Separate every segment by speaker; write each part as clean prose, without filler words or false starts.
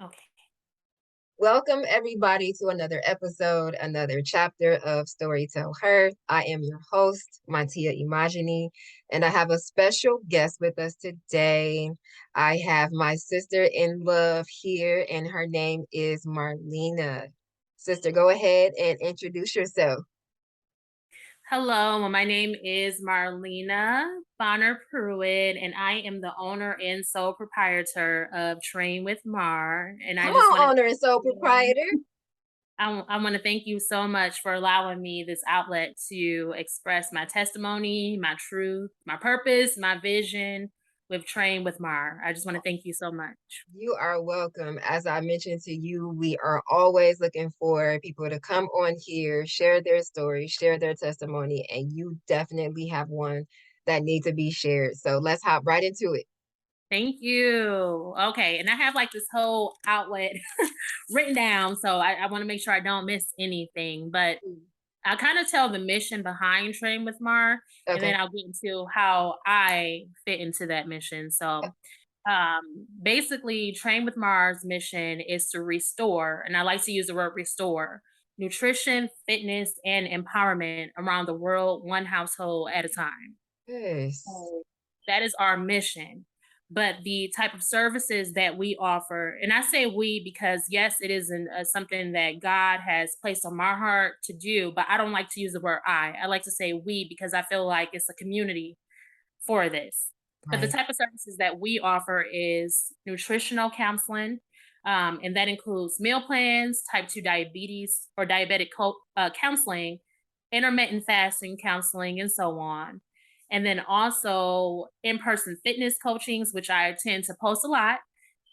Speaker 1: Okay.
Speaker 2: Welcome, everybody, to another episode, another chapter of Story Tell Her. I am your host, Mantia Imagini, and I have a special guest with us today. I have my sister in love here, and her name is Marlena. Sister, go ahead and introduce yourself.
Speaker 1: Hello, my name is Marlena Bonner Pruitt, and I am the owner and sole proprietor of Train with Mar. And I
Speaker 2: Come
Speaker 1: just want
Speaker 2: on,
Speaker 1: to
Speaker 2: owner and sole proprietor.
Speaker 1: I want to thank you so much for allowing me this outlet to express my testimony, my truth, my purpose, my vision with Train with Mar. I just want to thank you so much.
Speaker 2: You are welcome. As I mentioned to you, we are always looking for people to come on here, share their story, share their testimony, and you definitely have one that needs to be shared. So let's hop right into it.
Speaker 1: Thank you. Okay. And I have like this whole outlet written down. So I want to make sure I don't miss anything. But I kind of tell the mission behind Train with Mar, and then
Speaker 2: Okay.
Speaker 1: I'll get into how I fit into that mission. So basically, Train with Mar's mission is to restore, and I like to use the word restore, nutrition, fitness, and empowerment around the world, one household at a time.
Speaker 2: Yes.
Speaker 1: So that is our mission. But the type of services that we offer, and I say we because yes, it is something that God has placed on my heart to do, but I don't like to use the word I. I like to say we because I feel like it's a community for this. But the
Speaker 2: Right.
Speaker 1: type of services that we offer is nutritional counseling, and that includes meal plans, type 2 diabetes or diabetic counseling, intermittent fasting counseling, and so on. And then also in person fitness coachings, which I tend to post a lot.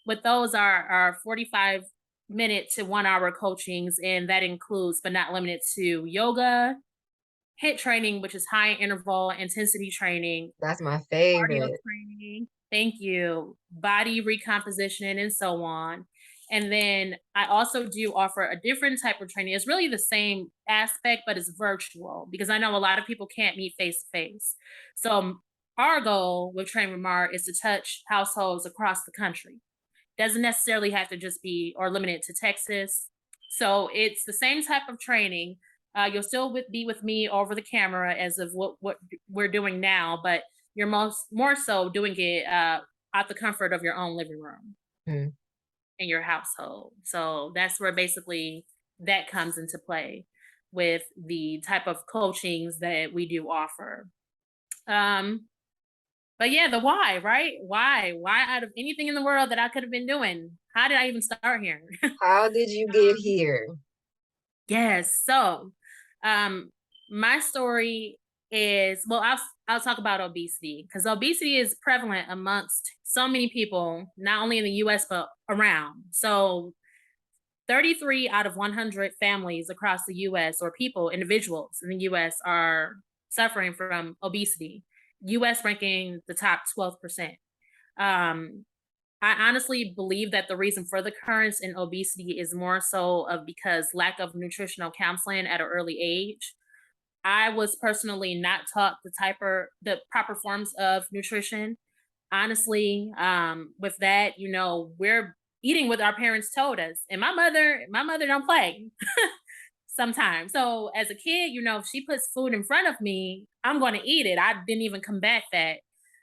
Speaker 1: But those are 45-minute to 1 hour coachings, and that includes, but not limited to, yoga, HIIT training, which is high interval intensity training,
Speaker 2: That's my
Speaker 1: cardio
Speaker 2: favorite.
Speaker 1: training, thank you, body recomposition, and so on. And then I also do offer a different type of training. It's really the same aspect, but it's virtual because I know a lot of people can't meet face to face. So our goal with Train with Mar is to touch households across the country. Doesn't necessarily have to just be or limited to Texas. So it's the same type of training. You'll still be with me over the camera as of what we're doing now, but you're more so doing it at the comfort of your own living room
Speaker 2: Hmm.
Speaker 1: in your household. So that's where basically that comes into play with the type of coachings that we do offer. Um, but yeah, the why, right? Why? Why out of anything in the world that I could have been doing? How did I even start here?
Speaker 2: How did you get here?
Speaker 1: Yes. So, um, my story is well. I'll talk about obesity because obesity is prevalent amongst so many people, not only in the U.S. but around. So, 33 out of 100 families across the U.S. or people, individuals in the U.S. are suffering from obesity. U.S. ranking the top 12%. Um, I honestly believe that the reason for the currents in obesity is more so of because lack of nutritional counseling at an early age. I was personally not taught the proper forms of nutrition. Honestly, with that, we're eating what our parents told us, and my mother don't play sometimes. So as a kid, if she puts food in front of me, I'm going to eat it. I didn't even combat that.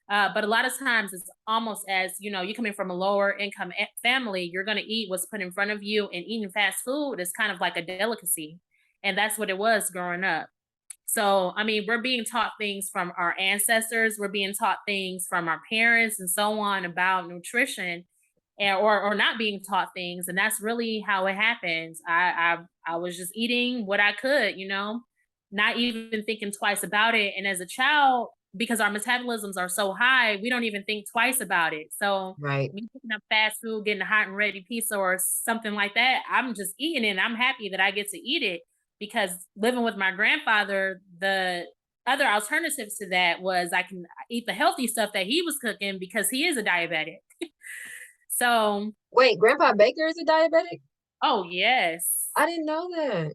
Speaker 1: But a lot of times it's almost as, you coming from a lower income family, you're going to eat what's put in front of you, and eating fast food is kind of like a delicacy. And that's what it was growing up. So, I mean, we're being taught things from our ancestors, we're being taught things from our parents and so on about nutrition, and or not being taught things, and that's really how it happens. I was just eating what I could, not even thinking twice about it. And as a child, because our metabolisms are so high, we don't even think twice about it. So
Speaker 2: Right.
Speaker 1: me picking up fast food, getting a hot and ready pizza or something like that, I'm just eating it and I'm happy that I get to eat it because living with my grandfather, the other alternatives to that was I can eat the healthy stuff that he was cooking because he is a diabetic. So,
Speaker 2: Wait, Grandpa Baker is a diabetic?
Speaker 1: oh yes.
Speaker 2: I didn't know that.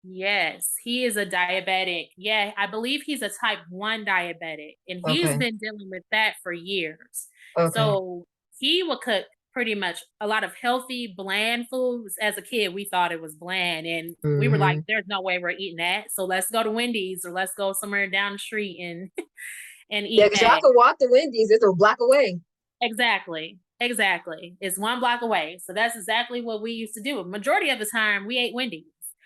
Speaker 1: Yes, he is a diabetic. Yeah, I believe he's a type 1 diabetic, and he's
Speaker 2: Okay.
Speaker 1: been dealing with that for years.
Speaker 2: Okay.
Speaker 1: So he would cook. pretty much a lot of healthy, bland foods. As a kid, we thought it was bland, and we were like,
Speaker 2: Hmm.
Speaker 1: "There's no way we're eating that. So let's go to Wendy's or let's go somewhere down the street and and
Speaker 2: Yeah,
Speaker 1: eat
Speaker 2: because y'all
Speaker 1: that."
Speaker 2: could walk to Wendy's. It's a block away.
Speaker 1: Exactly. Exactly. It's one block away. So that's exactly what we used to do. Majority of the time, we ate Wendy's.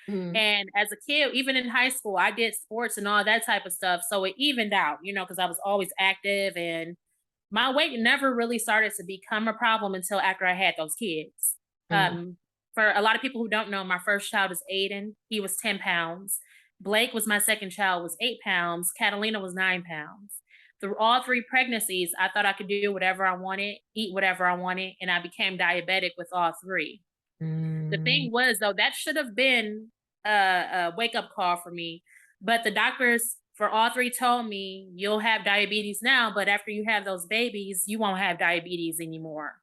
Speaker 2: Hmm.
Speaker 1: And as a kid, even in high school, I did sports and all that type of stuff. So it evened out, because I was always active, and my weight never really started to become a problem until after I had those kids.
Speaker 2: Hmm.
Speaker 1: Um, for a lot of people who don't know, my first child is Aiden. He was 10 pounds. Blake was my second child, was 8 pounds. Catalina was 9 pounds. Through all three pregnancies, I thought I could do whatever I wanted, eat whatever I wanted, and I became diabetic with all three. The
Speaker 2: Hmm.
Speaker 1: thing was, though, that should have been a wake up call for me. But the doctors for all three told me, you'll have diabetes now, but after you have those babies, you won't have diabetes anymore.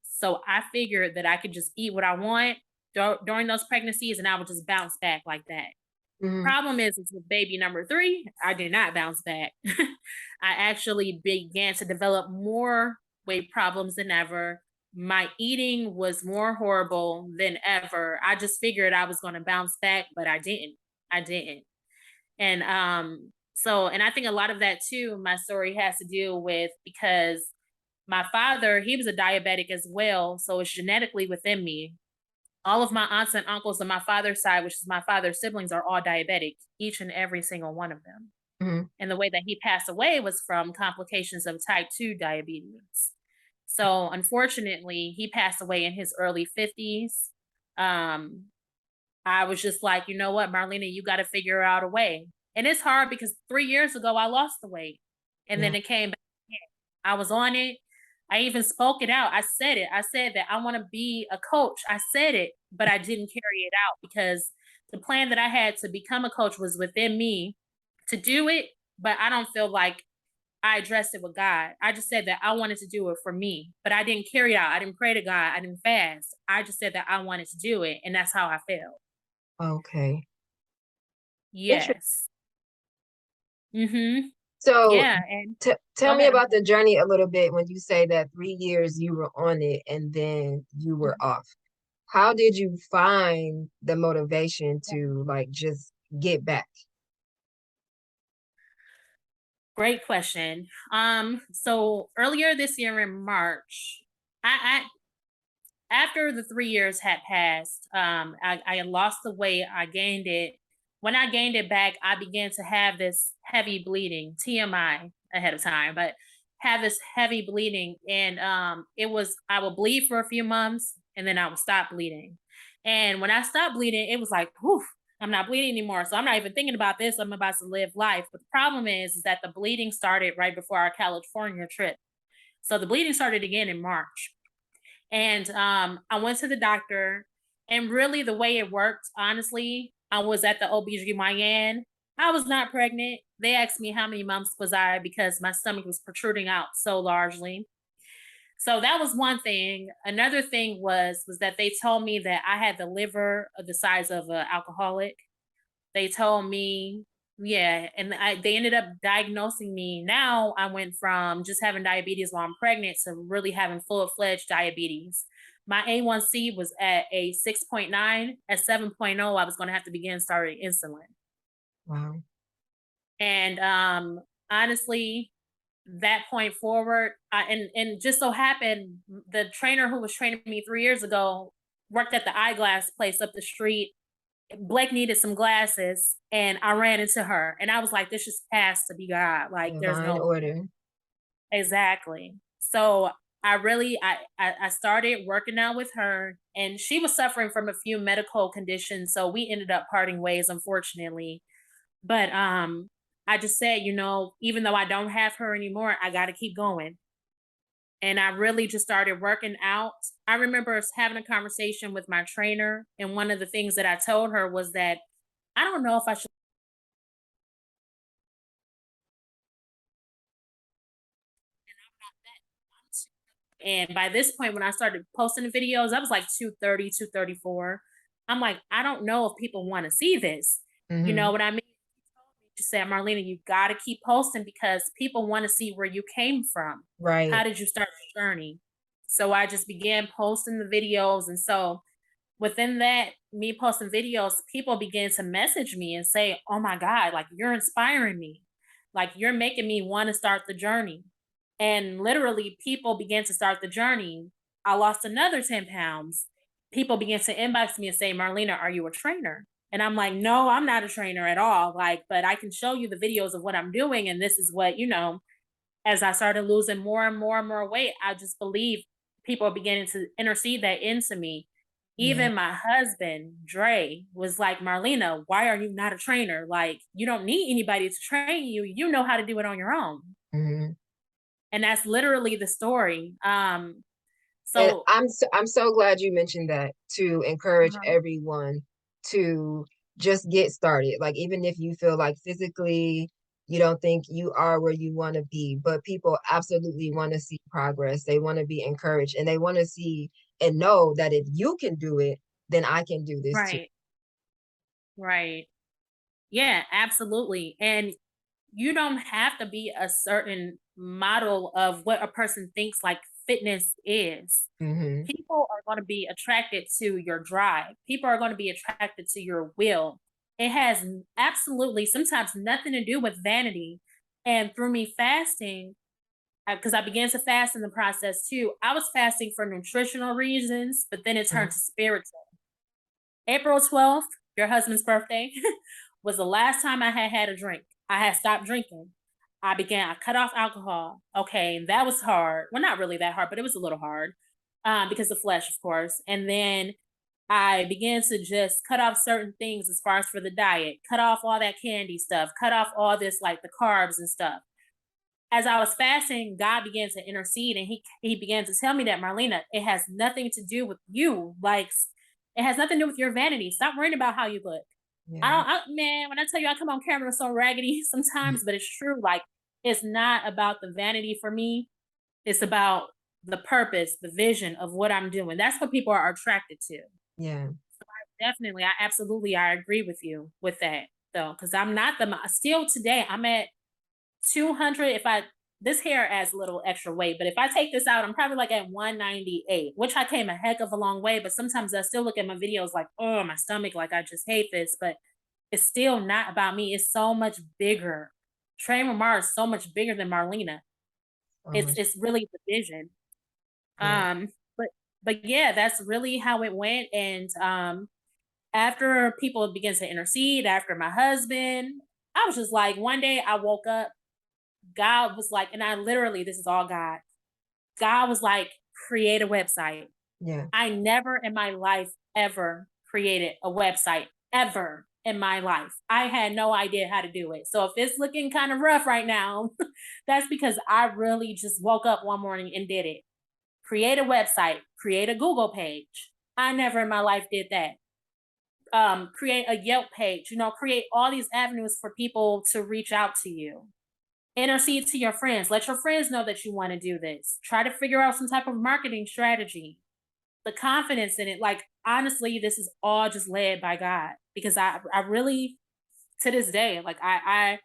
Speaker 1: So I figured that I could just eat what I want during those pregnancies and I would just bounce back like that.
Speaker 2: Hmm.
Speaker 1: Problem is with baby number 3, I did not bounce back. I actually began to develop more weight problems than ever. My eating was more horrible than ever. I just figured I was going to bounce back, but I didn't. I didn't. And and I think a lot of that too, my story has to do with because my father, he was a diabetic as well, so it's genetically within me. All of my aunts and uncles on my father's side, which is my father's siblings, are all diabetic, each and every single one of them.
Speaker 2: Hmm.
Speaker 1: And the way that he passed away was from complications of type 2 diabetes. So unfortunately, he passed away in his early 50s. Um, I was just like, you know what, Marlena, you got to figure out a way. And it's hard because 3 years ago, I lost the weight and
Speaker 2: Yeah.
Speaker 1: then it came back again. I was on it. I even spoke it out. I said it. I said that I want to be a coach. I said it, but I didn't carry it out because the plan that I had to become a coach was within me to do it, but I don't feel like I addressed it with God. I just said that I wanted to do it for me, but I didn't carry it out. I didn't pray to God. I didn't fast. I just said that I wanted to do it, and that's how I felt.
Speaker 2: Okay. Interesting.
Speaker 1: Yes. Mhm.
Speaker 2: So
Speaker 1: Yeah, and
Speaker 2: tell
Speaker 1: go
Speaker 2: me
Speaker 1: ahead, I'm
Speaker 2: about the
Speaker 1: sorry.
Speaker 2: journey a little bit when you say that 3 years you were on it and then you were
Speaker 1: Mhm.
Speaker 2: off. How did you find the motivation
Speaker 1: Yeah.
Speaker 2: to like just get back?
Speaker 1: Great question. So earlier this year in March, I after the 3 years had passed, I had lost the weight, I gained it. When I gained it back, I began to have this heavy bleeding, TMI ahead of time, but have this heavy bleeding. And it was, I would bleed for a few months and then I would stop bleeding. And when I stopped bleeding, it was like, poof, I'm not bleeding anymore. So I'm not even thinking about this. I'm about to live life. But the problem is that the bleeding started right before our California trip. So the bleeding started again in March. And I went to the doctor, and really the way it worked, honestly, I was at the OBGYN. I was not pregnant. They asked me how many months was I because my stomach was protruding out so largely. So that was one thing. Another thing was that they told me that I had the liver of the size of an alcoholic. They told me, yeah, and they ended up diagnosing me. Now I went from just having diabetes while I'm pregnant to really having full-fledged diabetes. My A1C was at a 6.9. At 7.0, I was going to have to begin starting insulin.
Speaker 2: Wow.
Speaker 1: And honestly, that point forward, and just so happened the trainer who was training me 3 years ago worked at the eyeglass place up the street. Blake needed some glasses and I ran into her and I was like, this just has to be God. Like there's
Speaker 2: Divine
Speaker 1: no
Speaker 2: order.
Speaker 1: exactly. So I really I started working out with her and she was suffering from a few medical conditions. So we ended up parting ways, unfortunately. But I just said, even though I don't have her anymore, I gotta keep going. And I really just started working out. I remember us having a conversation with my trainer, and one of the things that I told her was that I don't know if I should. And by this point, when I started posting the videos, I was like 230, 234. I'm like, I don't know if people want to see this. You know
Speaker 2: Hmm.
Speaker 1: what I mean? She said, Marlena, you got to keep posting because people want to see where you came from.
Speaker 2: Right.
Speaker 1: How did you start your journey? So I just began posting the videos. And so within that, me posting videos, people began to message me and say, "Oh my God, like you're inspiring me. Like you're making me want to start the journey." And literally, people began to start the journey. I lost another 10 pounds. People began to inbox me and say, "Marlena, are you a trainer?" And I'm like, "No, I'm not a trainer at all. Like, but I can show you the videos of what I'm doing. And this is what, as I started losing more and more and more weight, I just believe people are beginning to intercede that into me.
Speaker 2: Yeah.
Speaker 1: Even my husband, Dre, was like, "Marlena, why are you not a trainer? Like, you don't need anybody to train you. You know how to do it on your own."
Speaker 2: Hmm.
Speaker 1: And that's literally the story.
Speaker 2: And
Speaker 1: So
Speaker 2: I'm so glad you mentioned that, to encourage
Speaker 1: uh
Speaker 2: everyone to just get started. Like even if you feel like physically you don't think you are where you want to be, but people absolutely want to see progress. They want to be encouraged and they want to see and know that if you can do it, then I can do this too.
Speaker 1: right, right. Yeah, absolutely. And you don't have to be a certain model of what a person thinks like fitness is.
Speaker 2: Hmm.
Speaker 1: People are going to be attracted to your drive. People are going to be attracted to your will. It has absolutely sometimes nothing to do with vanity. And through me fasting, because I began to fast in the process too, I was fasting for nutritional reasons, but then it turned to spiritual. April 12th, your husband's birthday, was the last time I had had a drink. I had stopped drinking. I cut off alcohol. Okay, that was hard. Well, not really that hard, but it was a little hard because of flesh, of course. And then I began to just cut off certain things as far as for the diet, cut off all that candy stuff, cut off all this like the carbs and stuff. As I was fasting, God began to intercede and he began to tell me that, "Marlena, it has nothing to do with you. Like it has nothing to do with your vanity. Stop worrying about how you look."
Speaker 2: Yeah.
Speaker 1: Man, when I tell you I come on camera so raggedy sometimes, but it's true. Like it's not about the vanity for me. It's about the purpose, the vision of what I'm doing. That's what people are attracted to.
Speaker 2: Yeah.
Speaker 1: Definitely. I agree with you with that though. Cause I'm not still today I'm at 200. If I this hair adds a little extra weight, but if I take this out, I'm probably like at 198, which I came a heck of a long way. But sometimes I still look at my videos like, oh, my stomach, like I just hate this. But it's still not about me. It's so much bigger. Trey Ramar is so much bigger than Marlena.
Speaker 2: So
Speaker 1: It's
Speaker 2: much.
Speaker 1: it's really the vision.
Speaker 2: Yeah.
Speaker 1: Um, but but yeah, that's really how it went. And after people began to intercede, after my husband, I was just like, one day I woke up, God was like, and I literally, this is all God. God was like, create a website.
Speaker 2: Yeah.
Speaker 1: I never in my life ever created a website, ever in my life. I had no idea how to do it. So if it's looking kind of rough right now, that's because I really just woke up one morning and did it. Create a website, create a Google page. I never in my life did that. Create a Yelp page, create all these avenues for people to reach out to you. Intercede to your friends. Let your friends know that you want to do this. Try to figure out some type of marketing strategy. The confidence in it, like honestly, this is all just led by God because I really to this day, like I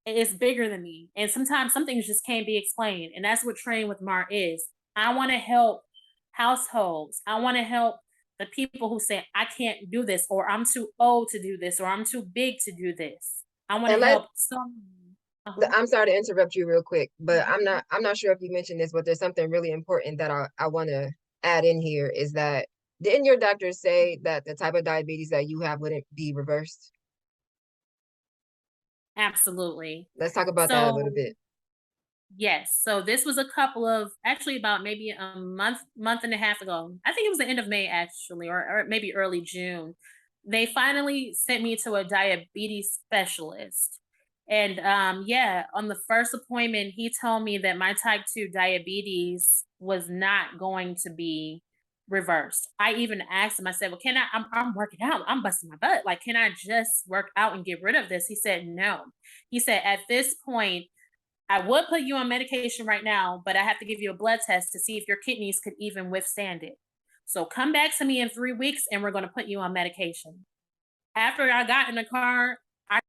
Speaker 1: it's bigger than me. And sometimes some things just can't be explained. And that's what Train with Mar is. I want to help households. I want to help the people who say I can't do this or I'm too old to do this or I'm too big to do this. I want to
Speaker 2: And let
Speaker 1: help some uh-huh.
Speaker 2: I'm sorry to interrupt you real quick, but
Speaker 1: Mhm.
Speaker 2: I'm not sure if you mentioned this, but there's something really important that I want to add in here is that didn't your doctor say that the type of diabetes that you have wouldn't be reversed?
Speaker 1: Absolutely.
Speaker 2: Let's talk about that a little
Speaker 1: So
Speaker 2: bit.
Speaker 1: yes. So this was a couple of actually about maybe a month and a half ago. I think it was the end of May actually, or maybe early June. They finally sent me to a diabetes specialist. And yeah, on the first appointment, he told me that my type 2 diabetes was not going to be reversed. I even asked him, I said, "Well, can I'm working out. I'm busting my butt. Like, can I just work out and get rid of this?" He said, "No." He said, "At this point, I would put you on medication right now, but I have to give you a blood test to see if your kidneys could even withstand it. So come back to me in 3 weeks and we're going to put you on medication." After I got in the car, I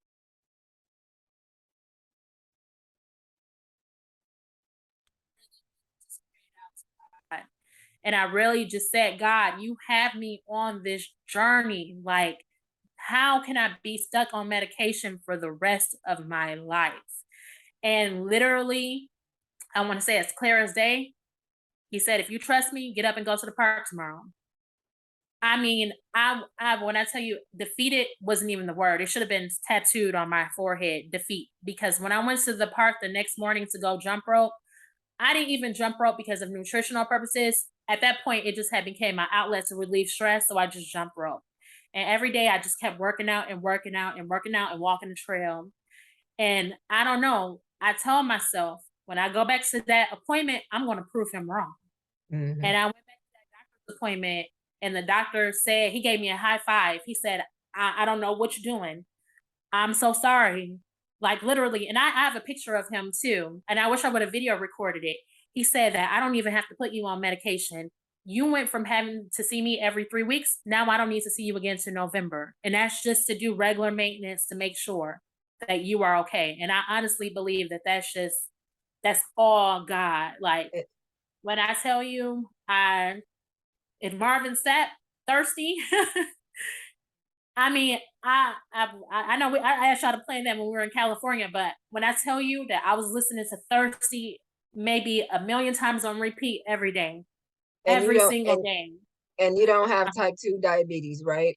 Speaker 1: And I really just said, God, you have me on this journey. Like, how can I be stuck on medication for the rest of my life? And literally, I want to say as clear as day, he said, if you trust me, get up and go to the park tomorrow. I mean, I when I tell you defeated wasn't even the word. It should have been tattooed on my forehead, defeat. Because when I went to the park the next morning to go jump rope, I didn't even jump rope because of nutritional purposes. At that point, it just had became my outlet to relieve stress. So I just jump rope. And every day I just kept working out and working out and working out and walking the trail. And I don't know. I told myself when I go back to that appointment, I'm going to prove him wrong.
Speaker 2: Hmm.
Speaker 1: And I went back to that doctor's appointment, and the doctor said, he gave me a high five. He said, I don't know what you're doing. I'm so sorry. Like literally, and I have a picture of him too. And I wish I would have video recorded it. He said that I don't even have to put you on medication. You went from having to see me every 3 weeks. Now I don't need to see you again to November. And that's just to do regular maintenance to make sure that you are okay. And I honestly believe that that's all God. Like
Speaker 2: It,
Speaker 1: when I tell you, if Marvin Sapp thirsty, I mean, I know I asked y'all to play that when we were in California, but when I tell you that I was listening to Thirsty maybe a million times on repeat
Speaker 2: and you
Speaker 1: every
Speaker 2: don't
Speaker 1: single day.
Speaker 2: and you don't have type 2 diabetes, right?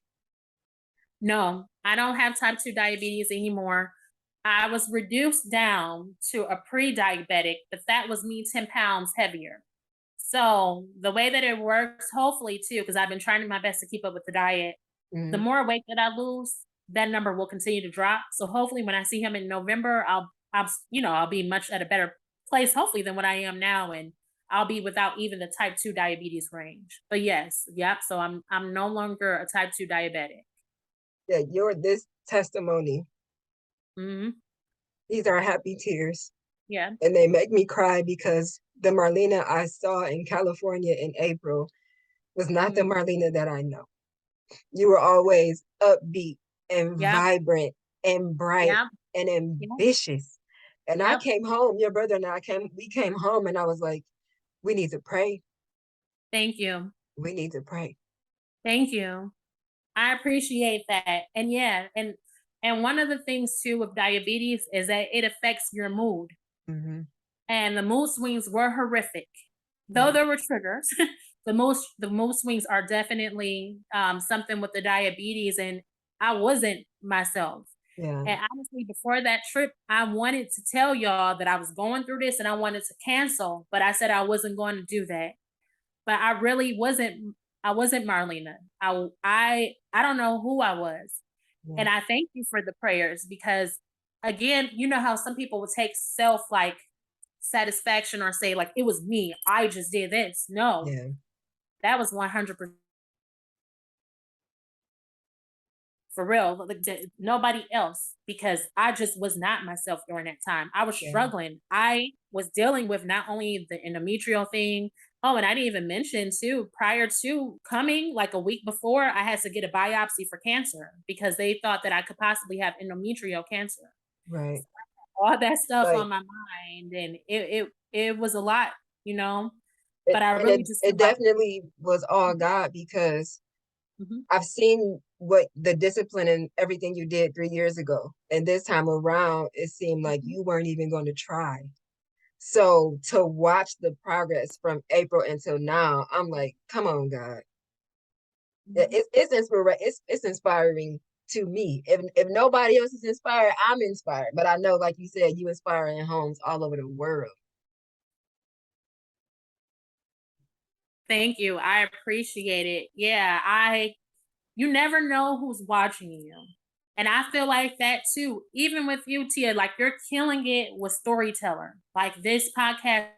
Speaker 1: No, I don't have type 2 diabetes anymore. I was reduced down to a pre-diabetic, but that was me 10 pounds heavier. So the way that it works, hopefully too, because I've been trying my best to keep up with the diet, the
Speaker 2: Hmm.
Speaker 1: more weight that I lose, that number will continue to drop. So hopefully when I see him in November, I'll be much at a better place, hopefully, than what I am now. And I'll be without even the type 2 diabetes range. But yes, yep. So I'm no longer a type 2 diabetic.
Speaker 2: Yeah, your this testimony,
Speaker 1: Hmm.
Speaker 2: these are happy tears.
Speaker 1: Yeah.
Speaker 2: And they make me cry because the Marlena I saw in California in April was not the
Speaker 1: Hmm.
Speaker 2: Marlena that I know. You were always upbeat and
Speaker 1: Yep.
Speaker 2: vibrant and bright
Speaker 1: Yep.
Speaker 2: and
Speaker 1: Yep.
Speaker 2: ambitious. And I
Speaker 1: Yep.
Speaker 2: came home, your brother and we came home and I was like, we need to pray.
Speaker 1: Thank you.
Speaker 2: We need to pray.
Speaker 1: Thank you. I appreciate that. And yeah, and one of the things too with diabetes is that it affects your mood.
Speaker 2: Hmm.
Speaker 1: And the mood swings were horrific. Though
Speaker 2: Yeah.
Speaker 1: there were triggers, the mood swings are definitely something with the diabetes, and I wasn't myself.
Speaker 2: Yeah.
Speaker 1: And honestly, before that trip, I wanted to tell y'all that I was going through this and I wanted to cancel, but I said I wasn't going to do that. But I really wasn't. I wasn't Marlena. I don't know who I was,
Speaker 2: Yeah.
Speaker 1: and I thank you for the prayers because, again, you know how some people will take self like satisfaction or say like it was me. I just did this. No,
Speaker 2: Yeah.
Speaker 1: that was 100% for real. Like, nobody else because I just was not myself during that time. I was
Speaker 2: Yeah.
Speaker 1: struggling. I was dealing with not only the endometrial thing. Oh, and I didn't even mention too, prior to coming, like a week before, I had to get a biopsy for cancer because they thought that I could possibly have endometrial cancer.
Speaker 2: Right.
Speaker 1: All that stuff
Speaker 2: Like
Speaker 1: on my mind, and it was a lot, you know.
Speaker 2: it,
Speaker 1: But I
Speaker 2: and
Speaker 1: really just feel
Speaker 2: it
Speaker 1: like,
Speaker 2: definitely was all God because
Speaker 1: mhm,
Speaker 2: I've seen what the discipline and everything you did 3 years ago. And this time around, it seemed like
Speaker 1: mhm,
Speaker 2: you weren't even going to try. So to watch the progress from April until now, I'm like, come on, God.
Speaker 1: mhm.
Speaker 2: It's inspiring to me. If nobody else is inspired, I'm inspired. But I know, like you said, you inspire in homes all over the world.
Speaker 1: Thank you. I appreciate it. Yeah, I you never know who's watching you. And I feel like that too. Even with you, Tia, like you're killing it with storyteller. Like this podcast,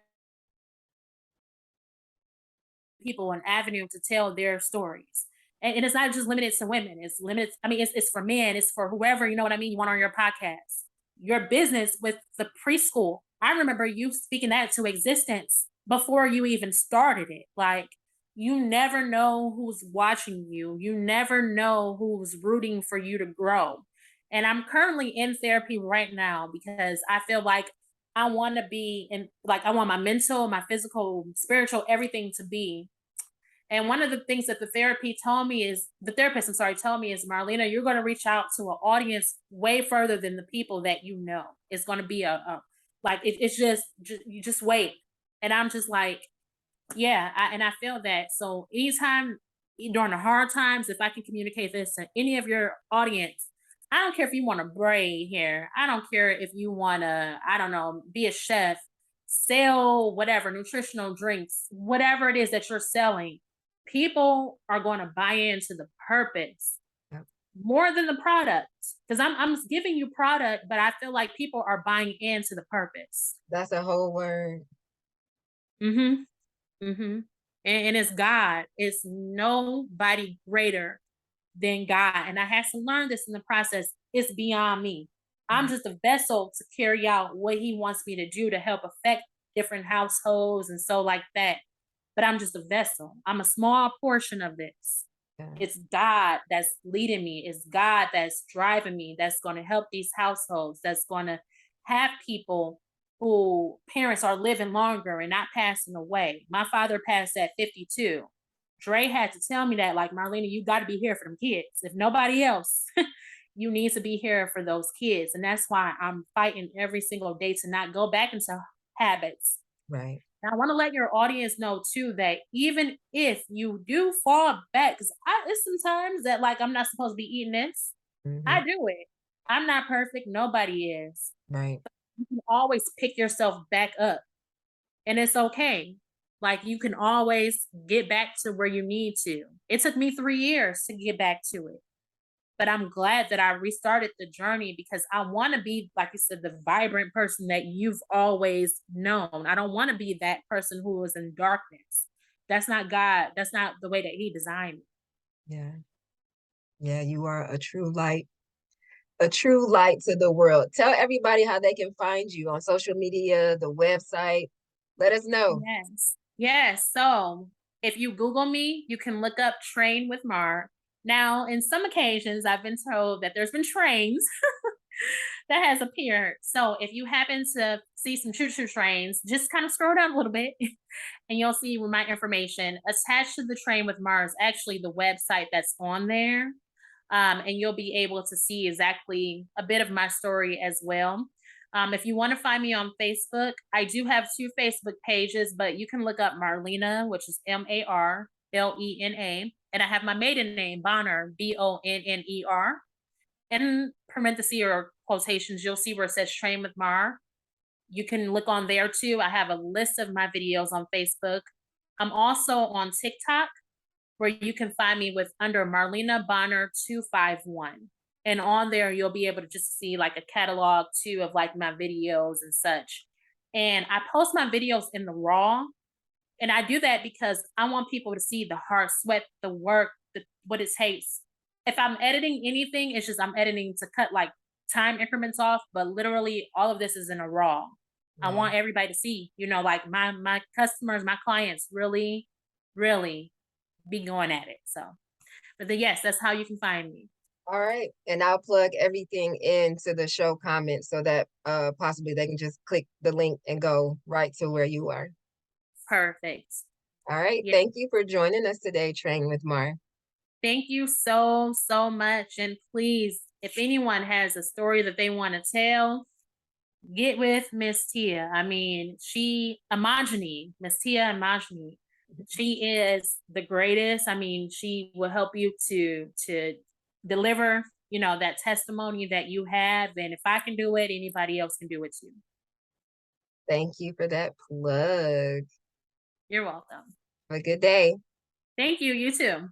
Speaker 1: people an avenue to tell their stories. And it's not just limited to women. It's limited. I mean, it's for men. It's for whoever, you know what I mean, you want on your podcast. Your business with the preschool. I remember you speaking that to existence before you even started it. Like, you never know who's watching you. You never know who's rooting for you to grow. And I'm currently in therapy right now because I feel like I want to be in, like, I want my mental, my physical, spiritual, everything to be And one of the things that the therapist, I'm sorry, told me is, Marlena, you're going to reach out to an audience way further than the people that you know. It's going to be like, it's just, you just wait. And I'm just like, yeah, and I feel that. So anytime during the hard times, if I can communicate this to any of your audience, I don't care if you want to braid hair. I don't care if you want to, I don't know, be a chef, sell whatever, nutritional drinks, whatever it is that you're selling. People are going to buy into the purpose
Speaker 2: Yep.
Speaker 1: more than the product. Because I'm giving you product, but I feel like people are buying into the purpose.
Speaker 2: That's a whole word.
Speaker 1: Mm-hmm. Mhm. And it's God. It's nobody greater than God. And I had to learn this in the process. It's beyond me. I'm
Speaker 2: Right.
Speaker 1: just a vessel to carry out what he wants me to do to help affect different households and so like that. But I'm just a vessel. I'm a small portion of this.
Speaker 2: Yeah.
Speaker 1: It's God that's leading me. It's God that's driving me, that's going to help these households, that's going to have people who parents are living longer and not passing away. My father passed at 52. Dre had to tell me that, like, Marlena, you got to be here for them kids. If nobody else, you need to be here for those kids. And that's why I'm fighting every single day to not go back into habits.
Speaker 2: Right.
Speaker 1: And I want to let your audience know too that even if you do fall back, because it's sometimes that like I'm not supposed to be eating this. I
Speaker 2: Hmm.
Speaker 1: do it. I'm not perfect. Nobody is.
Speaker 2: Right.
Speaker 1: You can always pick yourself back up, and it's okay. Like you can always get back to where you need to. It took me 3 years to get back to it. But I'm glad that I restarted the journey because I want to be, like you said, the vibrant person that you've always known. I don't want to be that person who was in darkness. That's not God. That's not the way that He designed me.
Speaker 2: Yeah. Yeah. You are a true light to the world. Tell everybody how they can find you on social media, the website. Let us know.
Speaker 1: Yes. Yes. So if you Google me, you can look up Train with Mar. Now, in some occasions, I've been told that there's been trains that has appeared. So if you happen to see some choo-choo trains, just kind of scroll down a little bit and you'll see my information. Attached to the Train with Mars, actually the website that's on there. And you'll be able to see exactly a bit of my story as well. If you want to find me on Facebook, I do have two Facebook pages, but you can look up Marlena, which is Marlena. And I have my maiden name, Bonner, Bonner. In parentheses or quotations, you'll see where it says Train with Mar. You can look on there too. I have a list of my videos on Facebook. I'm also on TikTok where you can find me with under Marlena Bonner 251. And on there, you'll be able to just see like a catalog too of like my videos and such. And I post my videos in the raw. And I do that because I want people to see the hard sweat, the work, what it takes. If I'm editing anything, it's just I'm editing to cut like time increments off, but literally all of this is in a raw. I
Speaker 2: Yeah.
Speaker 1: want everybody to see, like my customers, my clients really, really be going at it. So, but then yes, that's how you can find me.
Speaker 2: All right. And I'll plug everything into the show comments so that possibly they can just click the link and go right to where you are.
Speaker 1: Perfect.
Speaker 2: All right.
Speaker 1: Yeah.
Speaker 2: Thank you for joining us today, Train with Mar.
Speaker 1: Thank you so, so much. And please, if anyone has a story that they want to tell, get with Miss Tia. I mean, Miss Tia Imogeny. She is the greatest. I mean, she will help you to deliver, that testimony that you have. And if I can do it, anybody else can do it too.
Speaker 2: Thank you for that plug.
Speaker 1: You're welcome.
Speaker 2: Have a good day.
Speaker 1: Thank you. You too.